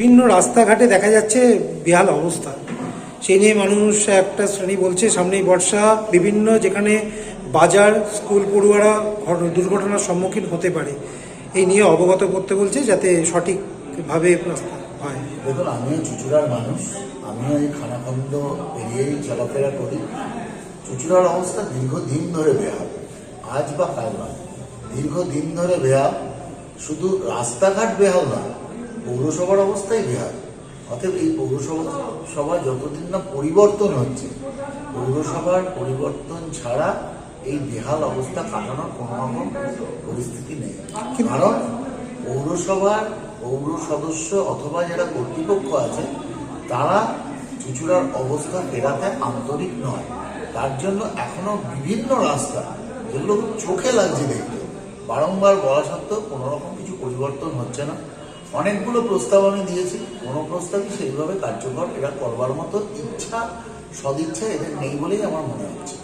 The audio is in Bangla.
বিভিন্ন রাস্তাঘাটে দেখা যাচ্ছে বেহাল অবস্থা। সেই নিয়ে মানুষ একটা শ্রেণী বলছে সামনেই বর্ষা, বিভিন্ন যেখানে বাজার, স্কুল পড়ুয়ারা দুর্ঘটনার সম্মুখীন হতে পারে, এই নিয়ে অবগত করতে বলছে যাতে সঠিকভাবে রাস্তা হয়। দেখুন, আমিও চুঁচুড়ার মানুষ, আমিও এই খানাখন্দ এরিয়েই চলাফেরা করি। চুঁচুড়ার অবস্থা দীর্ঘদিন ধরে বেহাল, আজ বা কাল নয়, দীর্ঘদিন ধরে বেহাল। শুধু রাস্তাঘাট বেহাল না, পৌরসভার অবস্থাই বেহাল। অতএব এই পৌরসভা যতদিন না পরিবর্তন হচ্ছে, পৌরসভার পরিবর্তন ছাড়া এই বেহাল অবস্থা কাটানোর কোনো রকম পরিস্থিতি নেই। কারণ পৌরসভার পৌর সদস্য অথবা যারা কর্তৃপক্ষ আছে তারা চুঁচুড়ার অবস্থা ফেরাতে আন্তরিক নয়। তার জন্য এখনো বিভিন্ন রাস্তা, যেগুলো চোখে লাগছে দেখতে, বারংবার বলা সত্ত্বেও কোনো রকম কিছু পরিবর্তন হচ্ছে না। অনেকগুলো প্রস্তাব আমি দিয়েছি, কোনো প্রস্তাবই সেইভাবে কার্যকর এরা করবার মতো ইচ্ছা, সদিচ্ছা এদের নেই বলেই আমার মনে হচ্ছে।